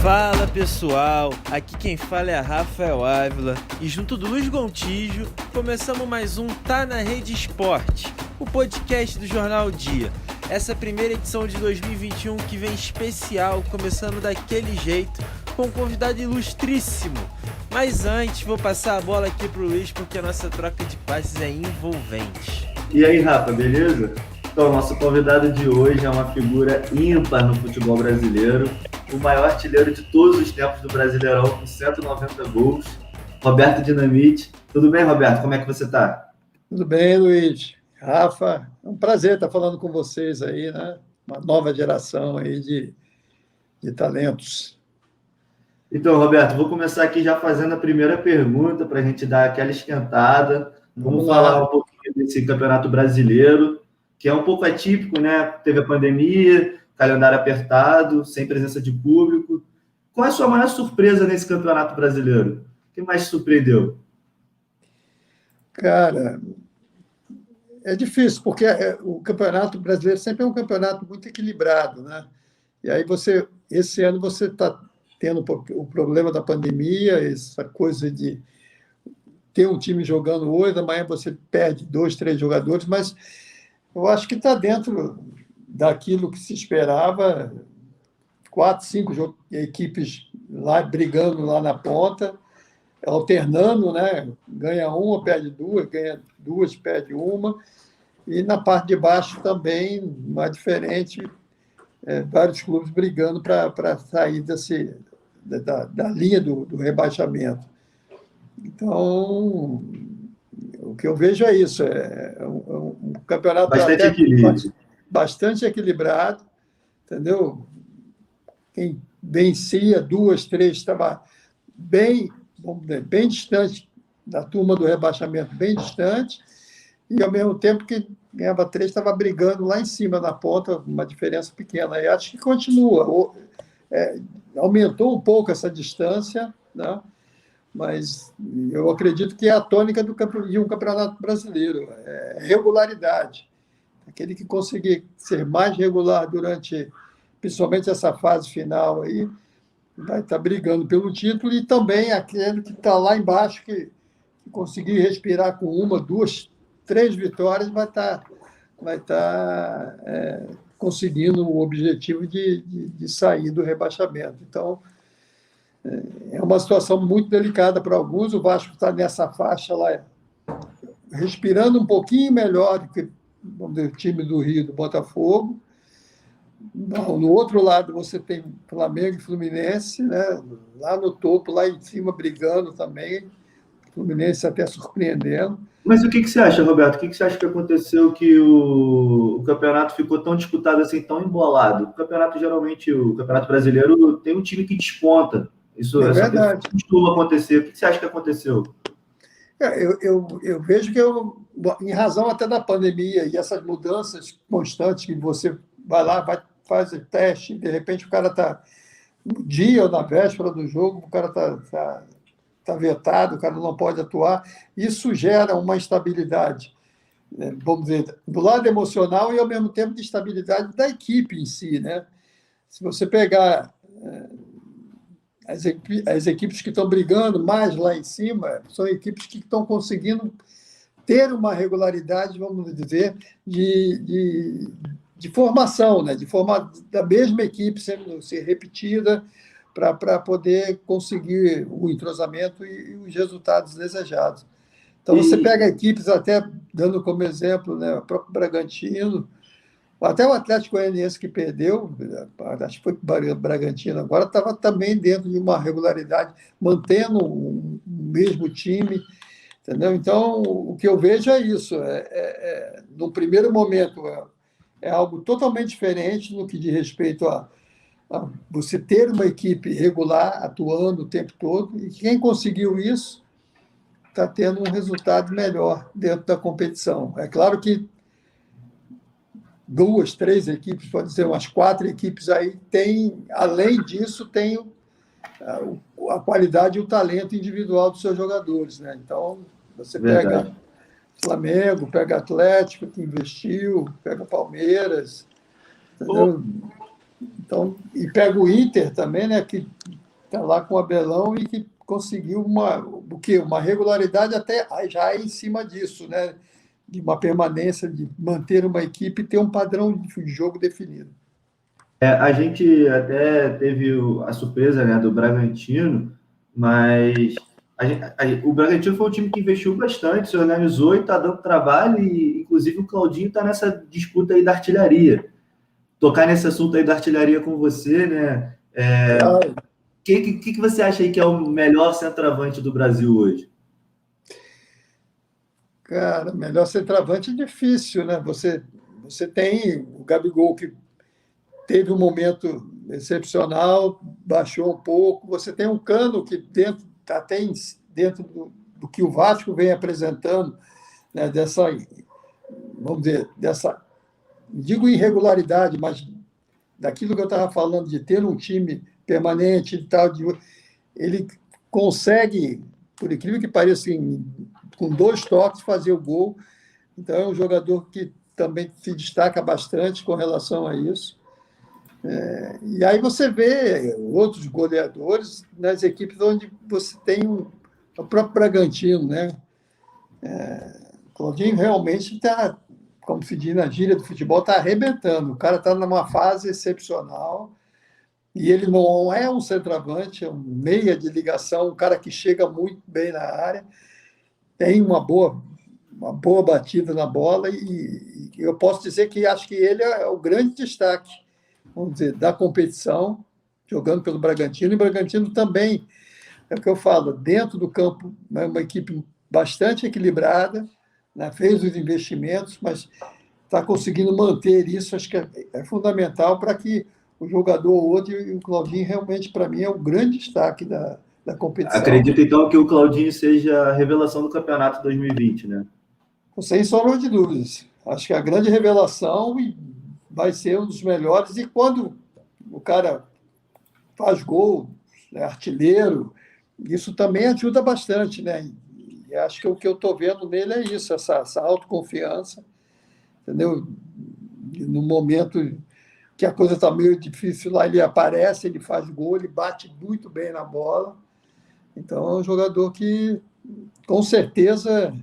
Fala pessoal, aqui quem fala é Rafael Ávila e junto do Luiz Gontijo começamos mais um Tá na Rede Esporte, o podcast do Jornal Dia. Essa primeira edição de 2021 que vem especial, começando daquele jeito, com um convidado ilustríssimo. Mas antes, vou passar a bola aqui pro Luiz porque a nossa troca de passes é envolvente. E aí, Rafa, beleza? Então, nosso convidado de hoje é uma figura ímpar no futebol brasileiro, o maior artilheiro de todos os tempos do Brasileirão, com 190 gols, Roberto Dinamite. Tudo bem, Roberto? Como é que você está? Tudo bem, Luiz. Rafa, é um prazer estar falando com vocês aí, né? Uma nova geração aí de talentos. Então, Roberto, vou começar aqui já fazendo a primeira pergunta para a gente dar aquela esquentada. Vamos falar um pouquinho desse Campeonato Brasileiro, que é um pouco atípico, né? Teve a pandemia, calendário apertado, sem presença de público. Qual é a sua maior surpresa nesse Campeonato Brasileiro? O que mais te surpreendeu? Cara, é difícil, porque o Campeonato Brasileiro sempre é um campeonato muito equilibrado, né? E aí esse ano você está tendo o problema da pandemia, essa coisa de ter um time jogando hoje, amanhã você perde 2, 3 jogadores, mas eu acho que está dentro daquilo que se esperava, 4, 5 equipes lá brigando lá na ponta, alternando, né? Ganha uma, perde duas, ganha duas, perde uma, e na parte de baixo também, não é diferente, vários clubes brigando para sair da linha do rebaixamento. Então, o que eu vejo é isso, é um campeonato bastante equilibrado, entendeu? Quem vencia 2, 3 estava bem distante da turma do rebaixamento, bem distante, e ao mesmo tempo que ganhava 3 estava brigando lá em cima na ponta, uma diferença pequena. E acho que continua, aumentou um pouco essa distância, né? Mas eu acredito que é a tônica de um campeonato brasileiro, é regularidade. Aquele que conseguir ser mais regular durante, principalmente essa fase final aí, vai estar brigando pelo título, e também aquele que está lá embaixo, que conseguir respirar com 1, 2, 3 vitórias, vai estar conseguindo o objetivo de sair do rebaixamento. Então, é uma situação muito delicada para alguns. O Vasco está nessa faixa lá, respirando um pouquinho melhor do que o time do Rio, do Botafogo. No outro lado, você tem Flamengo e Fluminense, né? Lá no topo, lá em cima, brigando também. Fluminense até surpreendendo. Mas o que você acha, Roberto? O que você acha que aconteceu que o campeonato ficou tão disputado assim, tão embolado? O campeonato, geralmente, o Campeonato Brasileiro tem um time que desponta. Isso é verdade. Costuma acontecer. O que você acha que aconteceu? Eu vejo que, em razão até da pandemia e essas mudanças constantes, que você vai lá, faz o teste, de repente o cara está no dia ou na véspera do jogo, o cara está vetado, o cara não pode atuar. Isso gera uma instabilidade, vamos dizer, do lado emocional e, ao mesmo tempo, de estabilidade da equipe em si, né? Se você pegar as equipes que estão brigando mais lá em cima, são equipes que estão conseguindo ter uma regularidade, vamos dizer, de formação, né? De formar da mesma equipe sendo ser repetida para poder conseguir o entrosamento e os resultados desejados. Então, você pega equipes, até dando como exemplo, né, o próprio Bragantino, até o Atlético Goianiense, que perdeu, acho que foi o Bragantino, agora estava também dentro de uma regularidade, mantendo o mesmo time, entendeu? Então, o que eu vejo é isso. No primeiro momento, é algo totalmente diferente no que diz respeito a você ter uma equipe regular, atuando o tempo todo, e quem conseguiu isso está tendo um resultado melhor dentro da competição. É claro que 2, 3 equipes, pode ser umas 4 equipes aí, além disso, tem a qualidade e o talento individual dos seus jogadores, né? Então, você pega Flamengo, pega Atlético, que investiu, pega Palmeiras, entendeu? Então, e pega o Inter também, né, que está lá com o Abelão e que conseguiu uma regularidade até já em cima disso, né? De uma permanência, de manter uma equipe e ter um padrão de jogo definido. A gente até teve a surpresa, né, do Bragantino, mas o Bragantino foi um time que investiu bastante, se organizou e está dando trabalho, e inclusive o Claudinho está nessa disputa aí da artilharia. Tocar nesse assunto aí da artilharia com você, né? Que você acha aí que é o melhor centroavante do Brasil hoje? Cara, melhor centroavante é difícil, né? Você tem o Gabigol, que teve um momento excepcional, baixou um pouco. Você tem um Cano que dentro do que o Vasco vem apresentando, né? Vamos dizer, não digo irregularidade, mas daquilo que eu estava falando, de ter um time permanente e tal, ele consegue, por incrível que pareça, com 2 toques, fazer o gol. Então, é um jogador que também se destaca bastante com relação a isso. E aí você vê outros goleadores nas equipes onde você tem o próprio Bragantino, né? O Claudinho realmente está, como se diz na gíria do futebol, está arrebentando. O cara está numa fase excepcional e ele não é um centroavante, é um meia de ligação, um cara que chega muito bem na área, tem uma boa batida na bola e eu posso dizer que acho que ele é o grande destaque, vamos dizer, da competição, jogando pelo Bragantino. E o Bragantino também, é o que eu falo, dentro do campo, é uma equipe bastante equilibrada, né? Fez os investimentos, mas está conseguindo manter isso. Acho que é fundamental para que o jogador hoje, e o Claudinho realmente, para mim, é o grande destaque da competição. Acredito, então, que o Claudinho seja a revelação do campeonato 2020, né? Sem sombra de dúvidas. Acho que é a grande revelação e vai ser um dos melhores. E quando o cara faz gol, é artilheiro, isso também ajuda bastante, né? E acho que o que eu estou vendo nele é isso, essa autoconfiança, entendeu? E no momento que a coisa está meio difícil lá, ele aparece, ele faz gol, ele bate muito bem na bola. Então, é um jogador que, com certeza,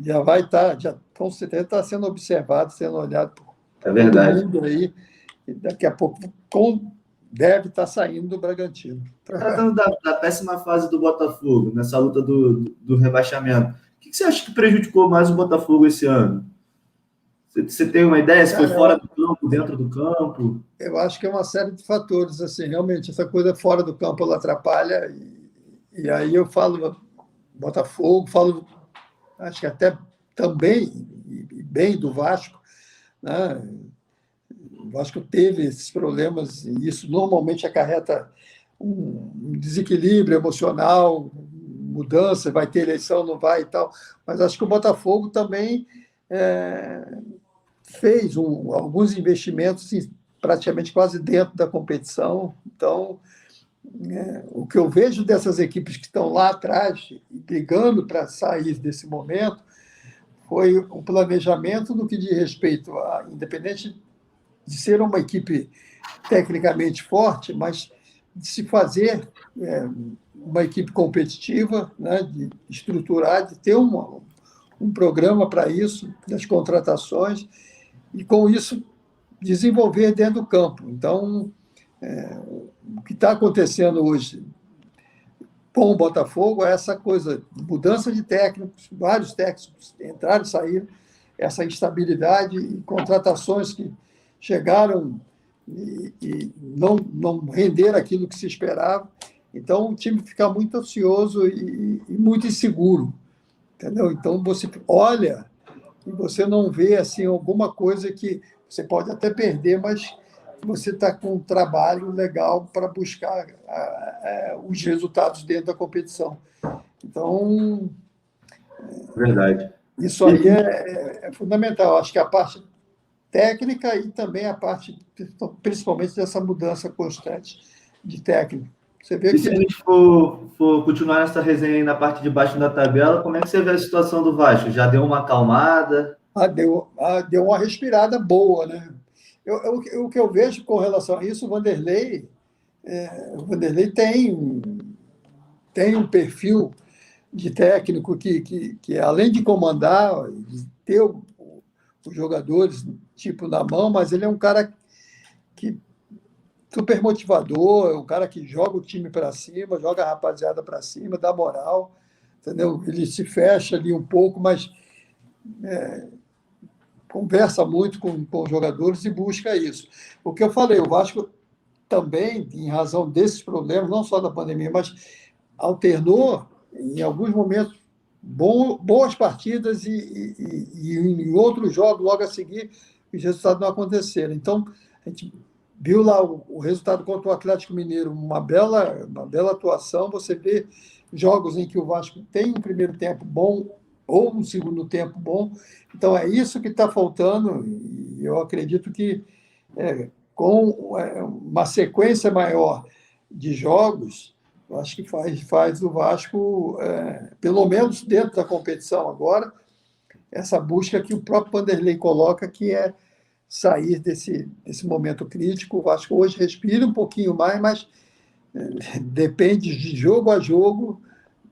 já vai estar, com certeza está sendo observado, sendo olhado por verdade. todo mundo aí, e daqui a pouco deve estar saindo do Bragantino. Tratando da péssima fase do Botafogo, nessa luta do rebaixamento, o que você acha que prejudicou mais o Botafogo esse ano? Você tem uma ideia? Se foi fora do campo, dentro do campo? Eu acho que é uma série de fatores. Assim, realmente, essa coisa fora do campo ela atrapalha. E aí eu falo Botafogo, falo, acho que até também, e bem do Vasco, né? O Vasco teve esses problemas, e isso normalmente acarreta um desequilíbrio emocional, mudança, vai ter eleição, não vai e tal. Mas acho que o Botafogo também fez alguns investimentos praticamente quase dentro da competição. Então, o que eu vejo dessas equipes que estão lá atrás, brigando para sair desse momento, foi o planejamento no que diz respeito a, independente de ser uma equipe tecnicamente forte, mas de se fazer uma equipe competitiva, né, de estruturar, de ter um programa para isso, das contratações, e com isso desenvolver dentro do campo. Então, o que está acontecendo hoje com o Botafogo é essa coisa, mudança de técnicos, vários técnicos entraram e saíram, essa instabilidade e contratações que chegaram e não renderam aquilo que se esperava. Então, o time fica muito ansioso e muito inseguro, entendeu? Então, você olha e você não vê assim, alguma coisa que você pode até perder, mas você está com um trabalho legal para buscar os resultados dentro da competição. Então, verdade. Isso aí é fundamental. Acho que a parte técnica e também a parte, principalmente, dessa mudança constante de técnico. Você vê se a gente for continuar essa resenha aí na parte de baixo da tabela, como é que você vê a situação do Vasco? Já deu uma acalmada? Deu uma respirada boa, né? O que eu vejo com relação a isso, o Vanderlei o Vanderlei tem um perfil de técnico que além de comandar, de ter os jogadores tipo na mão, mas ele é um cara que super motivador, é um cara que joga o time para cima, joga a rapaziada para cima, dá moral, entendeu? Ele se fecha ali um pouco, mas conversa muito com os jogadores e busca isso. O que eu falei, o Vasco também, em razão desses problemas, não só da pandemia, mas alternou, em alguns momentos, boas partidas e em outros jogos, logo a seguir, os resultados não aconteceram. Então, a gente viu lá o resultado contra o Atlético Mineiro, uma bela atuação. Você vê jogos em que o Vasco tem um primeiro tempo bom ou um segundo tempo bom. Então, é isso que está faltando, e eu acredito que com uma sequência maior de jogos, eu acho que faz o Vasco, pelo menos dentro da competição agora, essa busca que o próprio Vanderlei coloca, que é sair desse momento crítico. O Vasco hoje respira um pouquinho mais, mas depende de jogo a jogo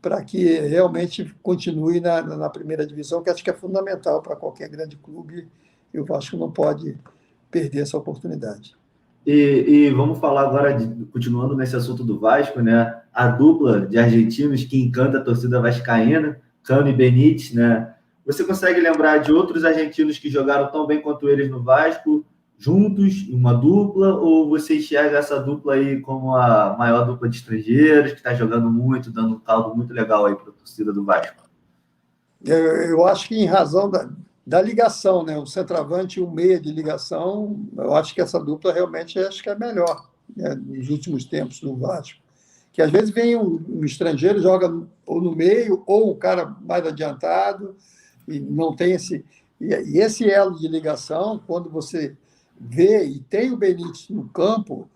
para que realmente continue na primeira divisão, que acho que é fundamental para qualquer grande clube, e o Vasco não pode perder essa oportunidade. E vamos falar agora, continuando nesse assunto do Vasco, né? A dupla de argentinos que encanta a torcida vascaína, Cano e Benítez, né? Você consegue lembrar de outros argentinos que jogaram tão bem quanto eles no Vasco, juntos, em uma dupla, ou você enxerga essa dupla aí como a maior dupla de estrangeiros, que está jogando muito, dando um caldo muito legal aí para a torcida do Vasco? Eu acho que em razão da ligação, né? O centroavante e o meia de ligação, eu acho que essa dupla realmente acho que é melhor, né? Nos últimos tempos do Vasco. Que às vezes vem um estrangeiro, joga ou no meio, ou o cara mais adiantado, e não tem esse... E esse elo de ligação, quando você vê e tem o Benítez no campo,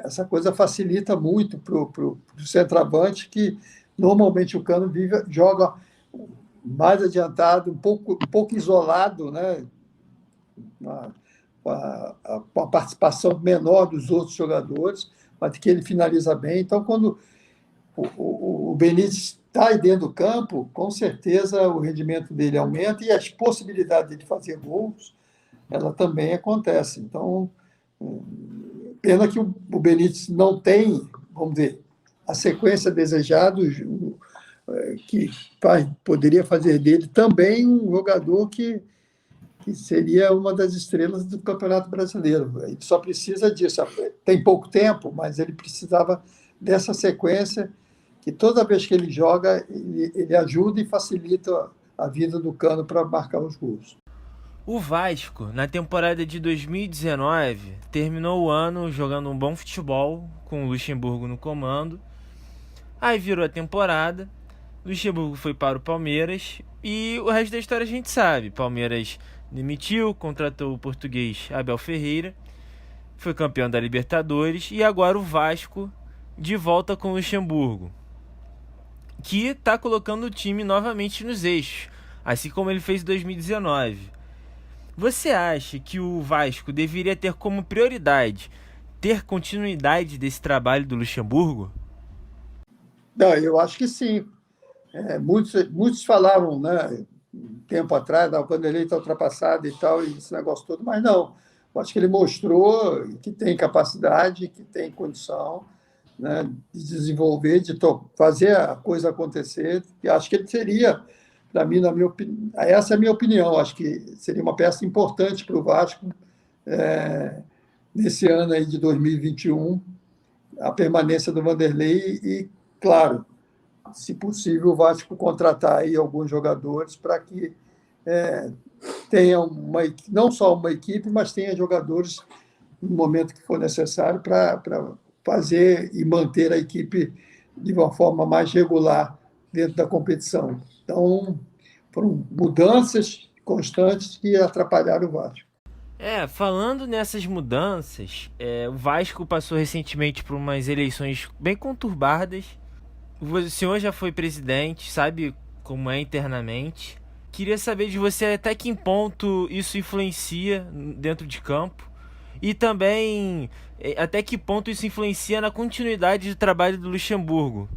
essa coisa facilita muito para o centroavante, que normalmente o Cano joga mais adiantado, um pouco isolado, né? Com a participação menor dos outros jogadores, mas que ele finaliza bem. Então, quando o Benítez está aí dentro do campo, com certeza o rendimento dele aumenta e as possibilidades de fazer gols, ela também acontece. Então, pena que o Benítez não tem, vamos dizer, a sequência desejada, que poderia fazer dele também um jogador que seria uma das estrelas do Campeonato Brasileiro. Ele só precisa disso. Tem pouco tempo, mas ele precisava dessa sequência, que toda vez que ele joga, ele ajuda e facilita a vida do Cano para marcar os gols. O Vasco, na temporada de 2019, terminou o ano jogando um bom futebol, com o Luxemburgo no comando. Aí virou a temporada, Luxemburgo foi para o Palmeiras e o resto da história a gente sabe. Palmeiras demitiu, contratou o português Abel Ferreira, foi campeão da Libertadores e agora o Vasco de volta com o Luxemburgo, que está colocando o time novamente nos eixos, assim como ele fez em 2019. Você acha que o Vasco deveria ter como prioridade ter continuidade desse trabalho do Luxemburgo? Não, eu acho que sim. Muitos falavam, né, tempo atrás, o Vanderlei está ultrapassado e tal, e esse negócio todo, mas não. Eu acho que ele mostrou que tem capacidade, que tem condição, né, de desenvolver, de fazer a coisa acontecer. E acho que ele seria, para mim, essa é a minha opinião, acho que seria uma peça importante para o Vasco nesse ano aí de 2021, a permanência do Vanderlei e, claro, se possível, o Vasco contratar aí alguns jogadores para que tenha não só uma equipe, mas tenha jogadores no momento que for necessário para fazer e manter a equipe de uma forma mais regular dentro da competição. Então, foram mudanças constantes que atrapalharam o Vasco. Falando nessas mudanças, o Vasco passou recentemente por umas eleições bem conturbadas. O senhor já foi presidente, sabe como é internamente. Queria saber de você até que ponto isso influencia dentro de campo E também, até que ponto isso influencia na continuidade do trabalho do Luxemburgo?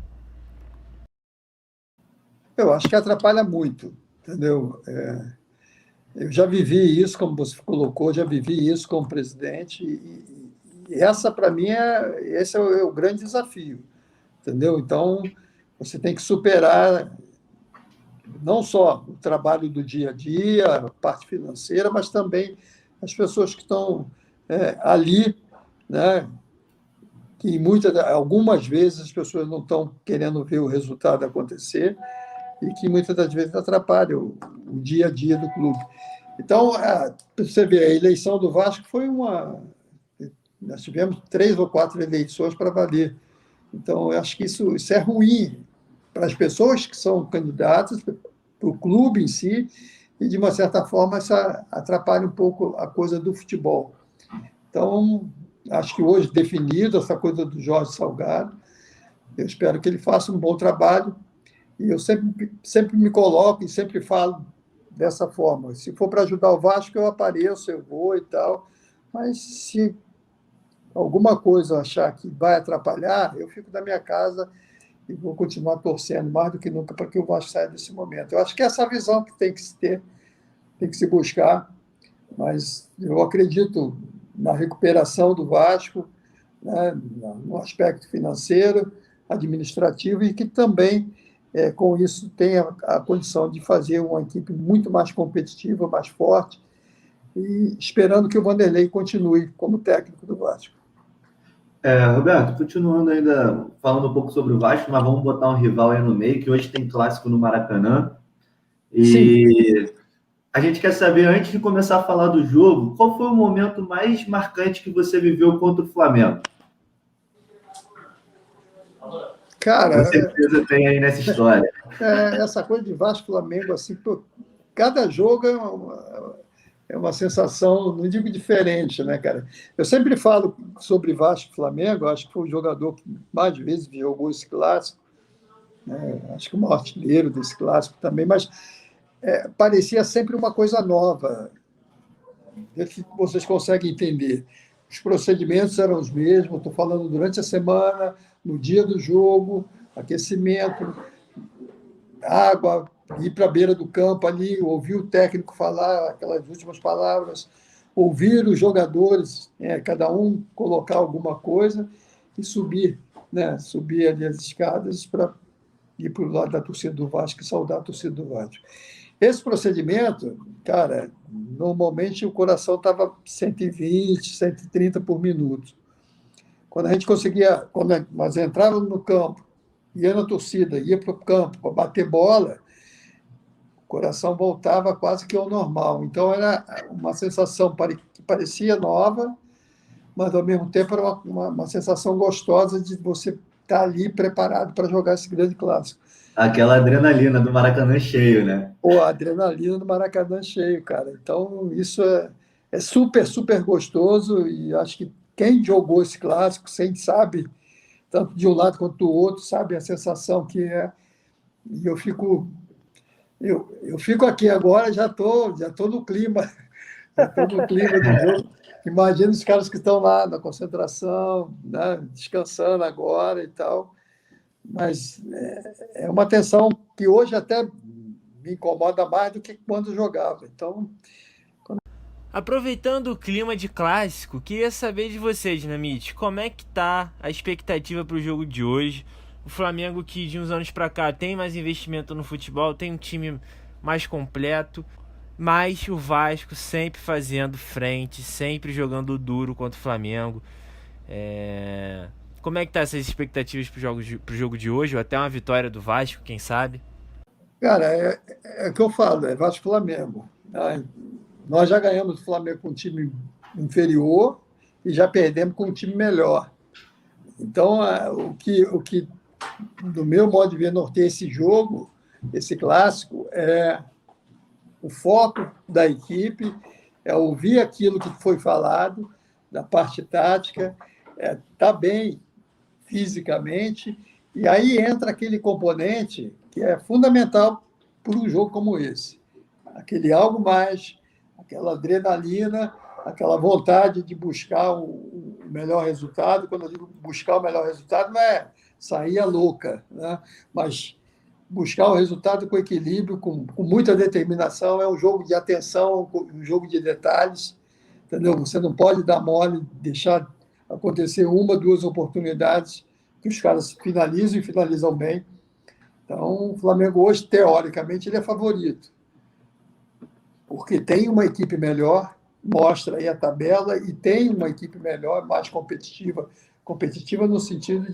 Eu acho que atrapalha muito, entendeu? Eu já vivi isso, como você colocou, já vivi isso como presidente, e essa, para mim, esse é o grande desafio, entendeu? Então, você tem que superar não só o trabalho do dia a dia, a parte financeira, mas também as pessoas que estão ali, né? Que algumas vezes as pessoas não estão querendo ver o resultado acontecer e que muitas das vezes atrapalha o dia a dia do clube. Então, você vê, a eleição do Vasco foi uma. Nós tivemos 3 ou 4 eleições para valer. Então, eu acho que isso é ruim para as pessoas que são candidatas, para o clube em si, e, de uma certa forma, isso atrapalha um pouco a coisa do futebol. Então, acho que hoje definido essa coisa do Jorge Salgado, eu espero que ele faça um bom trabalho. E eu sempre me coloco e sempre falo dessa forma. Se for para ajudar o Vasco, eu apareço, eu vou e tal. Mas se alguma coisa eu achar que vai atrapalhar, eu fico na minha casa e vou continuar torcendo mais do que nunca para que o Vasco saia desse momento. Eu acho que é essa visão que tem que se ter, tem que se buscar. Mas eu acredito na recuperação do Vasco, né, no aspecto financeiro, administrativo, e que também com isso, tem a condição de fazer uma equipe muito mais competitiva, mais forte, e esperando que o Vanderlei continue como técnico do Vasco. Roberto, continuando ainda falando um pouco sobre o Vasco, mas vamos botar um rival aí no meio, que hoje tem clássico no Maracanã. E sim, a gente quer saber, antes de começar a falar do jogo, qual foi o momento mais marcante que você viveu contra o Flamengo? Cara, com certeza tem aí nessa história. Essa coisa de Vasco Flamengo, assim, cada jogo é uma sensação, não digo diferente, né, cara? Eu sempre falo sobre Vasco Flamengo, acho que foi o jogador que mais vezes jogou esse clássico, né? Acho que o maior artilheiro desse clássico também, mas parecia sempre uma coisa nova. Se vocês conseguem entender. Os procedimentos eram os mesmos, estou falando durante a semana, no dia do jogo, aquecimento, água, ir para a beira do campo ali, ouvir o técnico falar aquelas últimas palavras, ouvir os jogadores, cada um colocar alguma coisa e subir, né? Subir ali as escadas para ir para o lado da torcida do Vasco e saudar a torcida do Vasco. Esse procedimento, cara, normalmente o coração estava 120, 130 por minuto. Quando a gente conseguia, quando nós entrávamos no campo, ia na torcida, ia para o campo para bater bola, o coração voltava quase que ao normal. Então era uma sensação que parecia nova, mas ao mesmo tempo era uma sensação gostosa de você estar ali preparado para jogar esse grande clássico. Aquela adrenalina do Maracanã cheio, né? Pô, a adrenalina do Maracanã cheio, cara. Então, isso é super, super gostoso e acho que quem jogou esse clássico, sempre sabe, tanto de um lado quanto do outro, sabe a sensação que é. E eu fico aqui agora, já tô no clima, do jogo. Imagina os caras que estão lá na concentração, né, descansando agora e tal. Mas é uma tensão que hoje até me incomoda mais do que quando jogava. Então, Aproveitando o clima de clássico, queria saber de você, Dinamite, como é que tá a expectativa para o jogo de hoje? O Flamengo, que de uns anos para cá tem mais investimento no futebol, tem um time mais completo, mas o Vasco sempre fazendo frente, sempre jogando duro contra o Flamengo. Como é que tá essas expectativas pro jogo de hoje, ou até uma vitória do Vasco, quem sabe? cara, o que eu falo, é Vasco Flamengo. Né? Nós já ganhamos do Flamengo com um time inferior e já perdemos com um time melhor. Então, o que do meu modo de ver, norteia esse jogo, esse clássico, é o foco da equipe, é ouvir aquilo que foi falado, da parte tática, tá bem fisicamente, e aí entra aquele componente que é fundamental para um jogo como esse. Aquele algo mais, aquela adrenalina, aquela vontade de buscar o melhor resultado. Quando eu digo buscar o melhor resultado, não é sair a louca, né? Mas buscar o resultado com equilíbrio, com muita determinação. É um jogo de atenção, um jogo de detalhes, entendeu? Você não pode dar mole, deixar acontecer uma, duas oportunidades que os caras finalizam e finalizam bem. Então, o Flamengo hoje, teoricamente, ele é favorito, porque tem uma equipe melhor, mostra aí a tabela, e tem uma equipe melhor, mais competitiva no sentido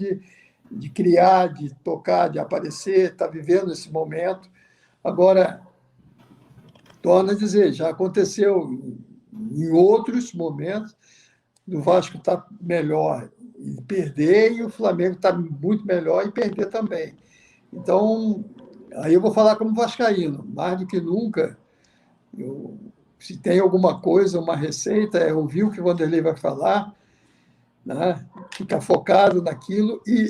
de criar, de tocar, de aparecer, está vivendo esse momento. Agora, torno a dizer, já aconteceu em outros momentos, o Vasco está melhor e perder, e o Flamengo está muito melhor e perder também. Então, aí eu vou falar como vascaíno, mais do que nunca, se tem alguma coisa, uma receita, é ouvir o que o Vanderlei vai falar, né? Ficar focado naquilo e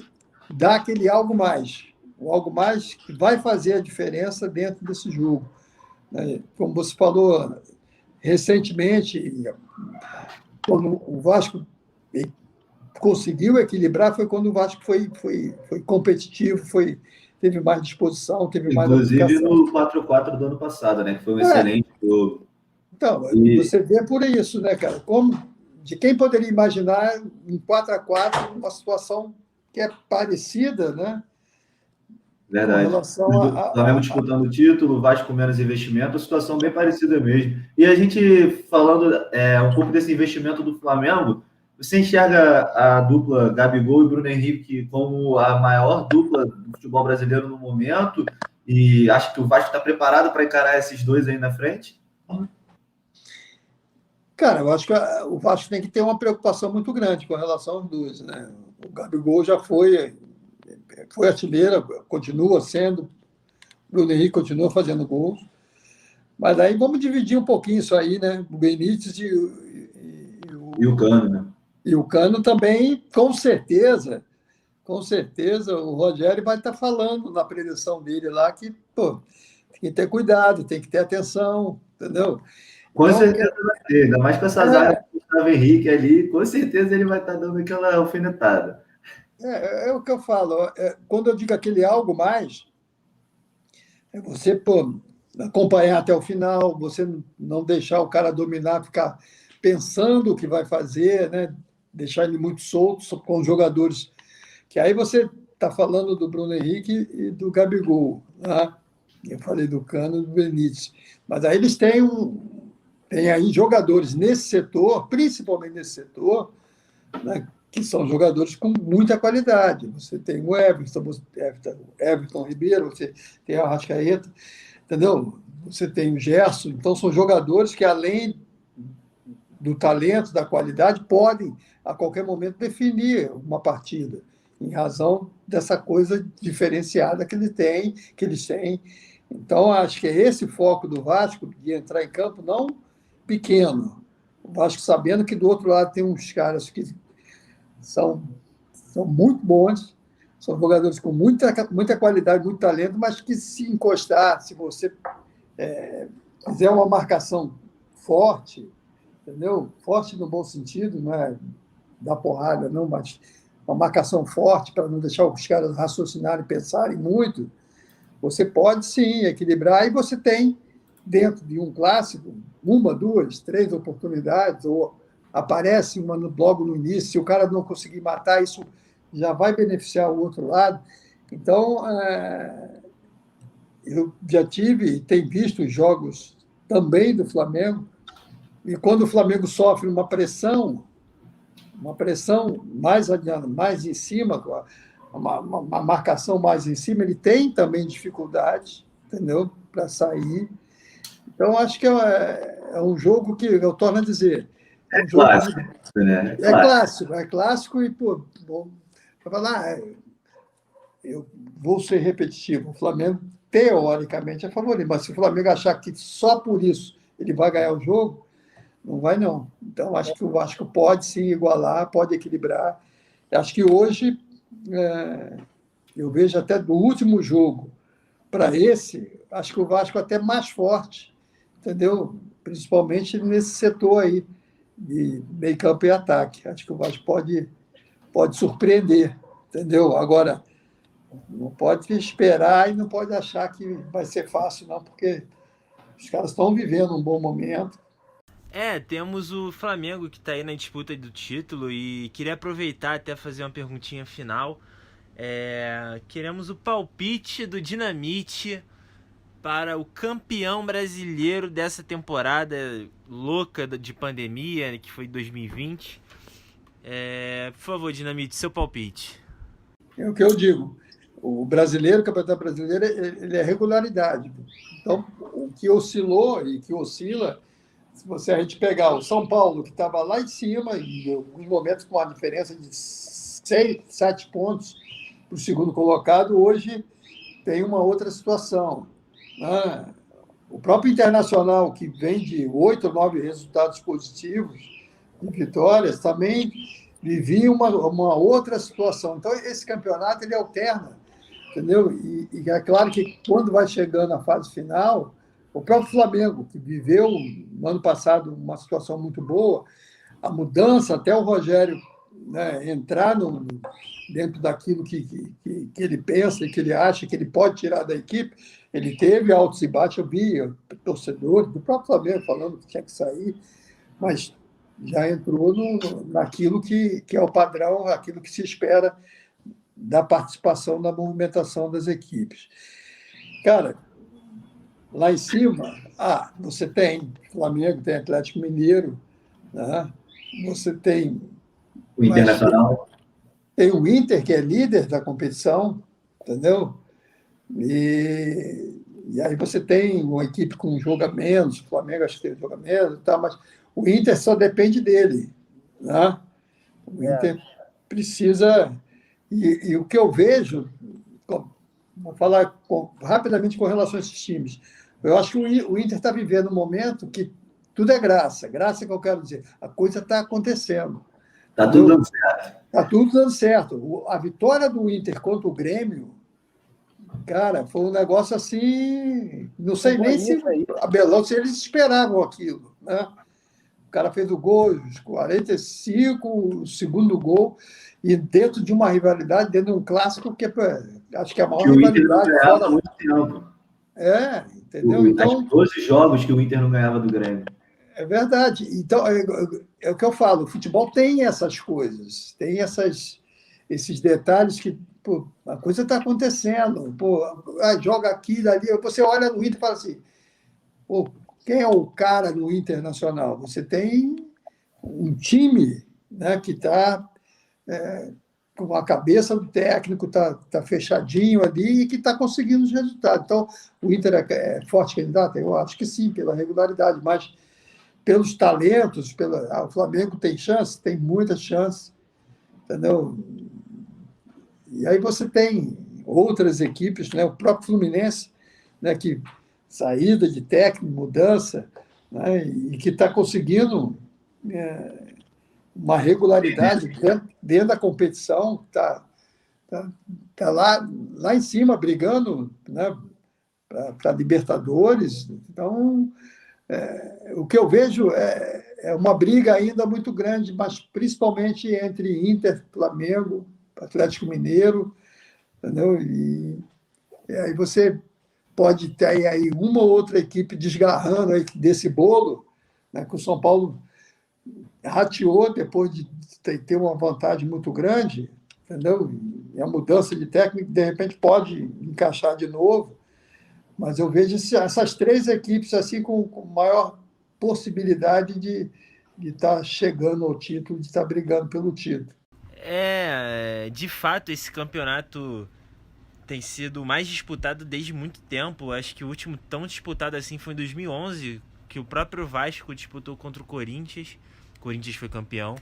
dar aquele algo mais, o algo mais que vai fazer a diferença dentro desse jogo, né? Como você falou recentemente, quando o Vasco conseguiu equilibrar, foi quando o Vasco foi competitivo, teve mais disposição, teve mais Inclusive aplicação. no 4-4 do ano passado, né? Que foi um excelente jogo. Então, E- você vê por isso, né, cara? De quem poderia imaginar em 4-4 uma situação que é parecida, né? Com Verdade. relação O Flamengo disputando o título, o Vasco com menos investimento, a situação bem parecida mesmo. E a gente falando um pouco desse investimento do Flamengo, você enxerga a dupla Gabigol e Bruno Henrique como a maior dupla do futebol brasileiro no momento? E acha que o Vasco está preparado para encarar esses dois aí na frente? Cara, eu acho que o Vasco tem que ter uma preocupação muito grande com relação aos dois, né? O Gabigol já foi artilheiro, continua sendo, o Bruno Henrique continua fazendo gols, mas aí vamos dividir um pouquinho isso aí, né? O Benítez E o Cano, né? e o Cano também, com certeza, o Rogério vai estar falando na preleção dele lá que, pô, tem que ter cuidado, tem que ter atenção, entendeu? Com Então, certeza vai ter, ainda mais com essa zaga do Gustavo Henrique ali, com certeza ele vai estar dando aquela alfinetada. é o que eu falo. Quando eu digo aquele algo mais, é você, pô, acompanhar até o final, você não deixar o cara dominar, ficar pensando o que vai fazer, né? Deixar ele muito solto com os jogadores. Que aí você está falando do Bruno Henrique e do Gabigol, né? Eu falei do Cano e do Benítez. Mas aí eles têm aí jogadores nesse setor, principalmente nesse setor, né, que são jogadores com muita qualidade. Você tem o Everton Ribeiro, você tem a Arrascaeta, entendeu? Você tem o Gerson. Então, são jogadores que, além do talento, da qualidade, podem, a qualquer momento, definir uma partida, em razão dessa coisa diferenciada que eles têm. Então, acho que é esse foco do Vasco, de entrar em campo, não pequeno. O Vasco sabendo que do outro lado tem uns caras que são muito bons, são jogadores com muita qualidade, muito talento, mas que se encostar, se você fizer uma marcação forte, entendeu? Forte no bom sentido, não é dar porrada, não, mas uma marcação forte para não deixar os caras raciocinarem, pensarem muito, você pode sim equilibrar, e você tem, dentro de um clássico, uma, duas, três oportunidades, ou aparece uma logo no início, se o cara não conseguir matar, isso já vai beneficiar o outro lado. Então, eu já tenho visto jogos também do Flamengo, e quando o Flamengo sofre uma pressão mais adiante, mais em cima, uma marcação mais em cima, ele tem também dificuldade, entendeu? Para sair. Então, acho que é um jogo que, eu torno a dizer, É clássico, né? É clássico e, pô, vou falar, eu vou ser repetitivo, o Flamengo, teoricamente, é favorito, mas se o Flamengo achar que só por isso ele vai ganhar o jogo, não vai, não. Então, acho que o Vasco pode sim igualar, pode equilibrar. Acho que hoje, eu vejo até do último jogo para esse, acho que o Vasco é até mais forte, entendeu? Principalmente nesse setor aí. de meio campo e ataque. Acho que o Vasco pode surpreender, entendeu? Agora, não pode esperar e não pode achar que vai ser fácil, não, porque os caras estão vivendo um bom momento. Temos o Flamengo que está aí na disputa do título e queria aproveitar até fazer uma perguntinha final. Queremos o palpite do Dinamite para o campeão brasileiro dessa temporada louca de pandemia, que foi 2020. Por favor, Dinamite, seu palpite. É o que eu digo. O brasileiro, o campeonato brasileiro, ele é regularidade. Então, o que oscilou e que oscila, se a gente pegar o São Paulo, que estava lá em cima, em alguns momentos com uma diferença de 6, 7 pontos para o segundo colocado, hoje tem uma outra situação. O próprio Internacional, que vem de 8 ou 9 resultados positivos e vitórias, também vivia uma outra situação. Então, esse campeonato ele alterna, entendeu? E é claro que quando vai chegando a fase final, o próprio Flamengo, que viveu no ano passado uma situação muito boa, a mudança, até o Rogério, né, entrar dentro daquilo que ele pensa e que ele acha que ele pode tirar da equipe, ele teve altos e baixos, eu vi torcedores do próprio Flamengo falando que tinha que sair, mas já entrou naquilo que é o padrão, aquilo que se espera da participação, da movimentação das equipes. Cara, lá em cima, você tem Flamengo, tem Atlético Mineiro, né? Você tem o Internacional. Tem o Inter, que é líder da competição, entendeu? E aí você tem uma equipe com um jogo a menos, o Flamengo acho que tem um jogo a menos, tá, mas o Inter só depende dele, né? O Inter precisa... E o que eu vejo, vou falar rapidamente com relação a esses times, eu acho que o Inter está vivendo um momento que tudo é graça que eu quero dizer, a coisa está acontecendo. Está tudo dando certo. Está tudo dando certo. A vitória do Inter contra o Grêmio, cara, foi um negócio assim, não sei nem se eles esperavam aquilo, né? O cara fez o gol, os 45, o segundo gol, e dentro de uma rivalidade, dentro de um clássico que acho que é a maior rivalidade. O Inter não ganhava há muito tempo. Entendeu? Então, 12 jogos que o Inter não ganhava do Grêmio. É verdade. Então, é o que eu falo, o futebol tem essas coisas, tem esses detalhes que a coisa está acontecendo. Joga aqui, dali. Você olha no Inter e fala assim, quem é o cara no Internacional? Você tem um time, né, que está com a cabeça do técnico, está fechadinho ali e que está conseguindo os resultados. Então, o Inter é forte candidato? Eu acho que sim, pela regularidade, mas pelos talentos, o Flamengo tem chance? Tem muita chance, entendeu? E aí você tem outras equipes, né? O próprio Fluminense, né? Que saída de técnico, mudança, né? E que está conseguindo uma regularidade dentro da competição, está lá em cima, brigando, né? Para Libertadores. Então, o que eu vejo é uma briga ainda muito grande, mas principalmente entre Inter, Flamengo, Atlético Mineiro, entendeu? E aí você pode ter aí uma ou outra equipe desgarrando aí desse bolo, né, que o São Paulo rateou depois de ter uma vantagem muito grande, entendeu? E a mudança de técnico, de repente, pode encaixar de novo. Mas eu vejo essas três equipes assim com maior possibilidade de estar chegando ao título, de estar brigando pelo título. De fato, esse campeonato tem sido o mais disputado desde muito tempo. Acho que o último tão disputado assim foi em 2011, que o próprio Vasco disputou contra o Corinthians. O Corinthians foi campeão.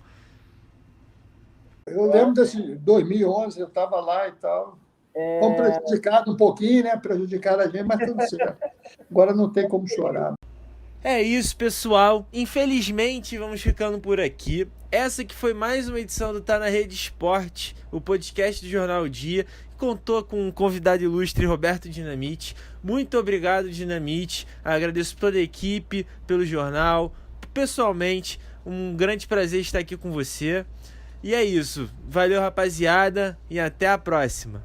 Eu lembro desse 2011, eu estava lá e tal. Fomos prejudicados um pouquinho, né? Prejudicaram a gente, mas tudo certo. Agora não tem como chorar. É isso, pessoal. Infelizmente, vamos ficando por aqui. Essa que foi mais uma edição do Tá na Rede Esporte, o podcast do Jornal Dia. Contou com um convidado ilustre, Roberto Dinamite. Muito obrigado, Dinamite. Agradeço toda a equipe, pelo jornal, pessoalmente. Um grande prazer estar aqui com você. E é isso. Valeu, rapaziada, e até a próxima.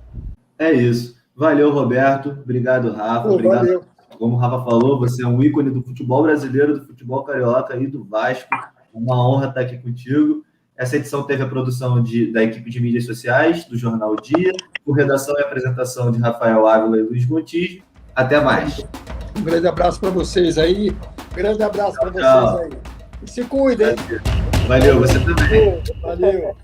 É isso. Valeu, Roberto. Obrigado, Rafa. Obrigado. Valeu. Como o Rafa falou, você é um ícone do futebol brasileiro, do futebol carioca e do Vasco. Uma honra estar aqui contigo. Essa edição teve a produção da equipe de mídias sociais do Jornal Dia, com redação e apresentação de Rafael Ávila e Luiz Gontijo. Até mais. Um grande abraço para vocês aí. Grande abraço para vocês aí. E se cuidem. Valeu, você também. Valeu.